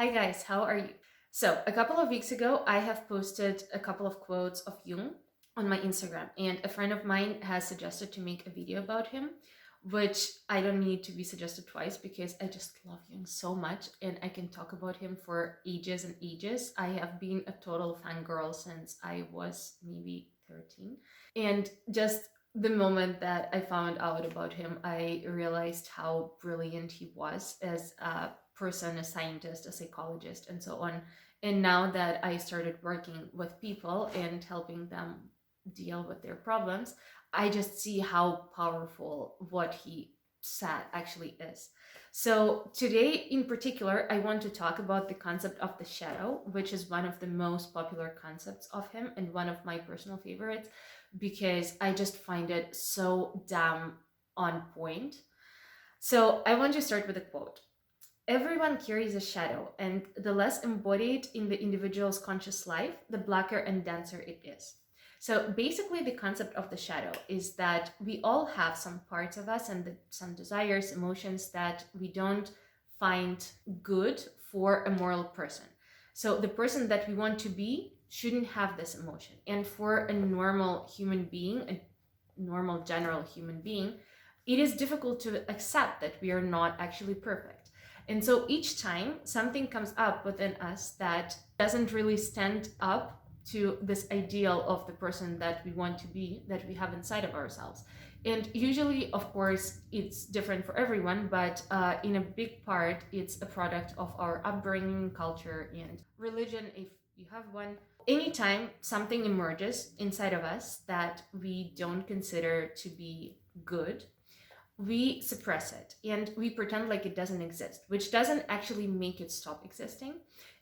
Hi guys, how are you? So, a couple of weeks ago, I have posted a couple of quotes of Jung on my Instagram, and a friend of mine has suggested to make a video about him, which I don't need to be suggested twice because I just love Jung so much and I can talk about him for ages and ages. I have been a total fangirl since I was maybe 13. And just the moment that I found out about him, I realized how brilliant he was as a person, a scientist, a psychologist, and so on. And now that I started working with people and helping them deal with their problems, I just see how powerful what he said actually is. So, today in particular, I want to talk about the concept of the shadow, which is one of the most popular concepts of him and one of my personal favorites because I just find it so damn on point. So, I want to start with a quote. Everyone carries a shadow, and the less embodied in the individual's conscious life, the blacker and denser it is. So basically, the concept of the shadow is that we all have some parts of us and some desires, emotions that we don't find good for a moral person. So the person that we want to be shouldn't have this emotion. And for a normal human being, a normal general human being, it is difficult to accept that we are not actually perfect. And so each time something comes up within us that doesn't really stand up to this ideal of the person that we want to be, that we have inside of ourselves. And usually, of course, it's different for everyone, but in a big part, it's a product of our upbringing, culture, and religion, if you have one. Anytime something emerges inside of us that we don't consider to be good, we suppress it and we pretend like it doesn't exist, which doesn't actually make it stop existing.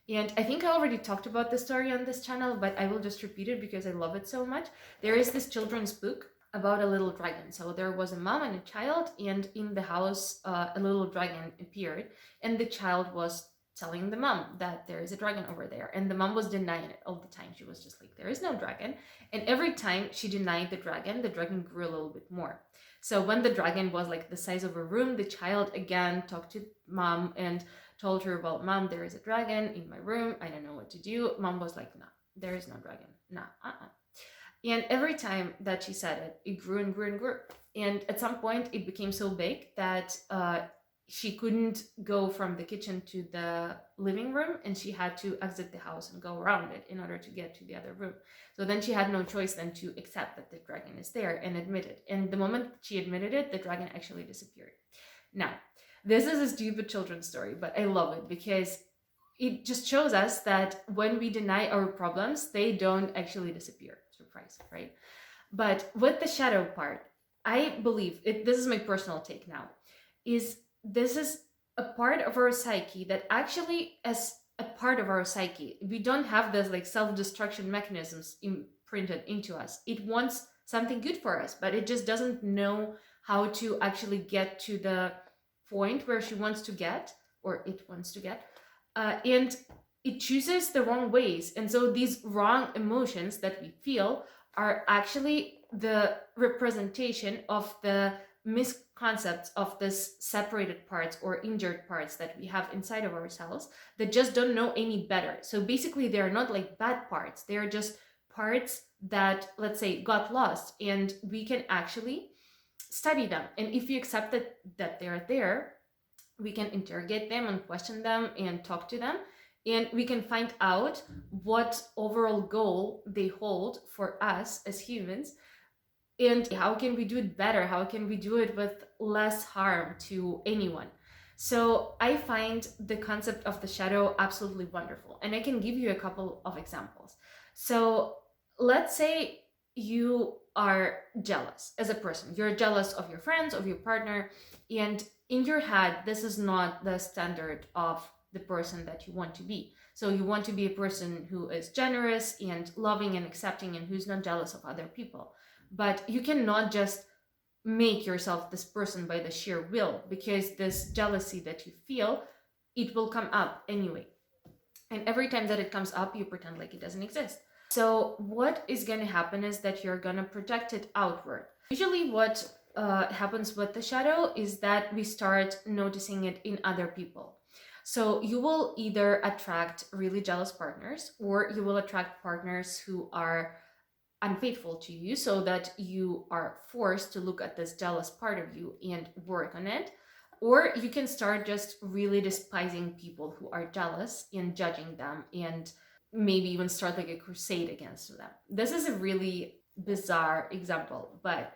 And I think I already talked about this story on this channel, but I will just repeat it because I love it so much. There is this children's book about a little dragon. So there was a mom and a child, and in the house, a little dragon appeared, and the child was telling the mom that there is a dragon over there, and the mom was denying it all the time. She was just like, there is no dragon. And every time she denied the dragon grew a little bit more. So when the dragon was like the size of a room, the child again talked to mom and told her, well, mom, there is a dragon in my room. I don't know what to do. Mom was like, no, there is no dragon. No, And every time that she said it, it grew and grew and grew. And at some point, it became so big that she couldn't go from the kitchen to the living room, and she had to exit the house and go around it in order to get to the other room. So then she had no choice than to accept that the dragon is there and admit it. And the moment she admitted it, the dragon actually disappeared. Now, this is a stupid children's story, but I love it because it just shows us that when we deny our problems, they don't actually disappear. Surprise, right? But with the shadow part, I believe this is my personal take now, is this is a part of our psyche that actually, as a part of our psyche, we don't have this like self-destruction mechanisms imprinted into us. It wants something good for us, but it just doesn't know how to actually get to the point where she wants to get, or it wants to get, and it chooses the wrong ways. And so these wrong emotions that we feel are actually the representation of the misconcepts of this separated parts or injured parts that we have inside of ourselves that just don't know any better. So basically, they're not like bad parts, they're just parts that, let's say, got lost, and we can actually study them. And if you accept that they're there, we can interrogate them and question them and talk to them, and we can find out what overall goal they hold for us as humans, and how can we do it better, how can we do it with less harm to anyone. So I find the concept of the shadow absolutely wonderful, and I can give you a couple of examples. So let's say you are jealous as a person, you're jealous of your friends, of your partner, and in your head this is not the standard of the person that you want to be. So you want to be a person who is generous and loving and accepting and who's not jealous of other people. But you cannot just make yourself this person by the sheer will, because this jealousy that you feel, it will come up anyway. And every time that it comes up, you pretend like it doesn't exist. So what is going to happen is that you're going to project it outward. Usually what happens with the shadow is that we start noticing it in other people. So you will either attract really jealous partners, or you will attract partners who are unfaithful to you, so that you are forced to look at this jealous part of you and work on it. Or you can start just really despising people who are jealous and judging them, and maybe even start like a crusade against them. This is a really bizarre example, but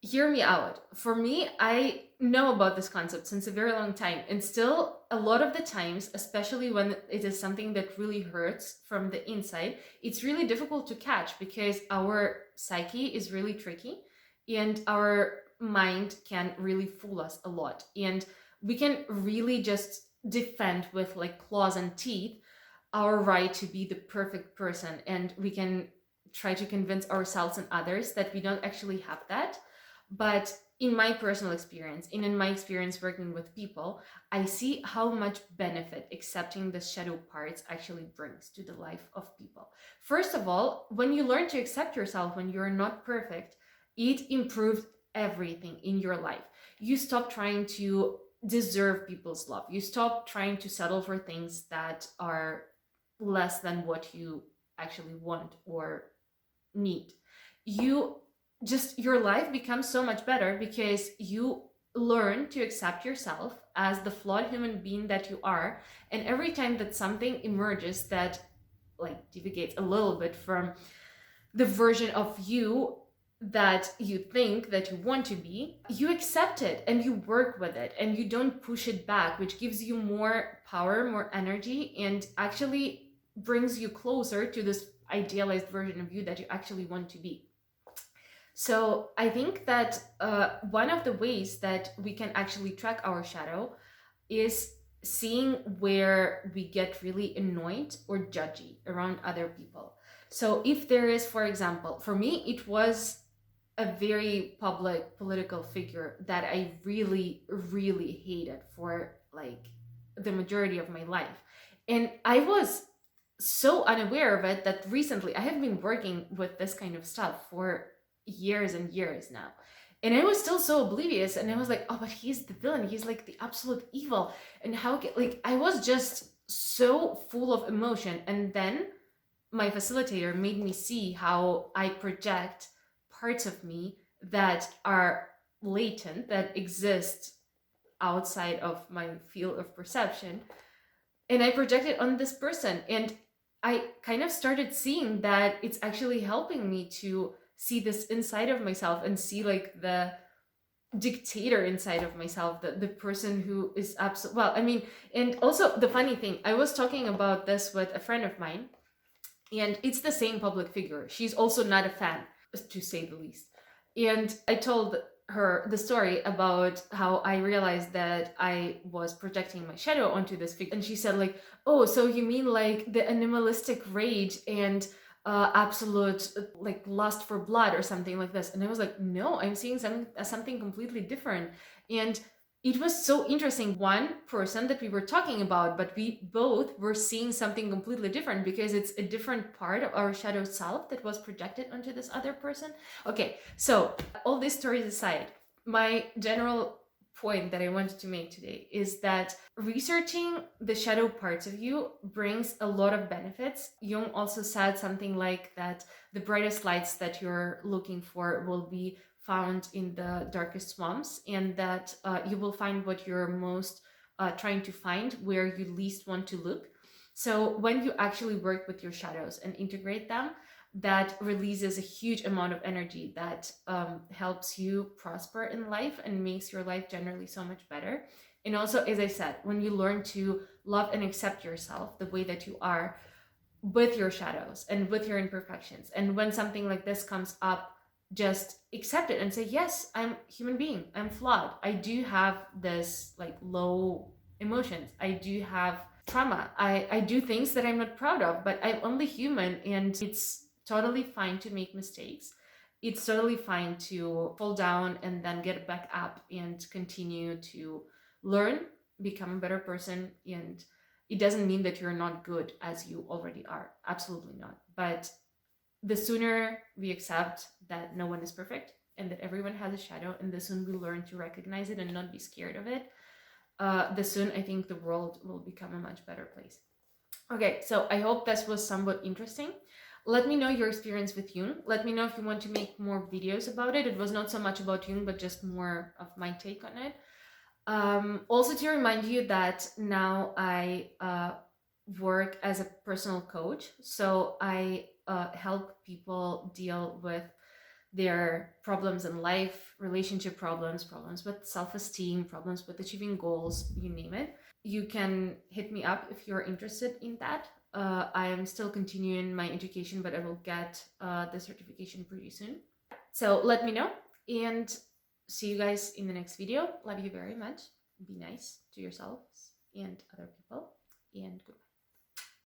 hear me out. For me, I know about this concept since a very long time, and still a lot of the times, especially when it is something that really hurts from the inside, it's really difficult to catch because our psyche is really tricky, and our mind can really fool us a lot, and we can really just defend with like claws and teeth our right to be the perfect person, and we can try to convince ourselves and others that we don't actually have that. But in my personal experience, and in my experience working with people, I see how much benefit accepting the shadow parts actually brings to the life of people. First of all, when you learn to accept yourself when you're not perfect, it improves everything in your life. You stop trying to deserve people's love. You stop trying to settle for things that are less than what you actually want or need. You just, your life becomes so much better because you learn to accept yourself as the flawed human being that you are. And every time that something emerges that like deviates a little bit from the version of you that you think that you want to be, you accept it and you work with it and you don't push it back, which gives you more power, more energy, and actually brings you closer to this idealized version of you that you actually want to be. So I think that one of the ways that we can actually track our shadow is seeing where we get really annoyed or judgy around other people. So if there is, for example, for me, it was a very public political figure that I really, really hated for like the majority of my life. And I was so unaware of it that recently I have been working with this kind of stuff for years and years now. And I was still so oblivious, and I was like, oh, but he's the villain. He's like the absolute evil. And how, like, I was just so full of emotion. And then my facilitator made me see how I project parts of me that are latent, that exist outside of my field of perception. And I project it on this person. And I kind of started seeing that it's actually helping me to see this inside of myself and see like the dictator inside of myself, the person who is absolute. Well, I mean, and also the funny thing, I was talking about this with a friend of mine, and it's the same public figure. She's also not a fan, to say the least. And I told her the story about how I realized that I was projecting my shadow onto this figure. And she said like, oh, so you mean like the animalistic rage and absolute like lust for blood or something like this? And I was like, no, I'm seeing something completely different. And it was so interesting. One person that we were talking about, but we both were seeing something completely different because it's a different part of our shadow self that was projected onto this other person. Okay, so all these stories aside, my general point that I wanted to make today is that researching the shadow parts of you brings a lot of benefits. Jung also said something like that the brightest lights that you're looking for will be found in the darkest swamps, and that you will find what you're most trying to find where you least want to look. So when you actually work with your shadows and integrate them, that releases a huge amount of energy that helps you prosper in life and makes your life generally so much better. And also, as I said, when you learn to love and accept yourself the way that you are with your shadows and with your imperfections, and when something like this comes up, just accept it and say, yes, I'm a human being, I'm flawed, I do have this like low emotions, I do have trauma, I do things that I'm not proud of, but I'm only human, and it's totally fine to make mistakes. It's totally fine to fall down and then get back up and continue to learn, become a better person. And it doesn't mean that you're not good as you already are, absolutely not. But the sooner we accept that no one is perfect and that everyone has a shadow, and the sooner we learn to recognize it and not be scared of it, soon I think the world will become a much better place. Okay, so I hope this was somewhat interesting. Let me know your experience with Jung. Let me know if you want to make more videos about it. It was not so much about Jung, but just more of my take on it. Also to remind you that now I work as a personal coach. So I help people deal with their problems in life, relationship problems, problems with self-esteem, problems with achieving goals, you name it. You can hit me up if you're interested in that. I am still continuing my education, but I will get the certification pretty soon. So let me know, and see you guys in the next video. Love you very much. Be nice to yourselves and other people, and goodbye.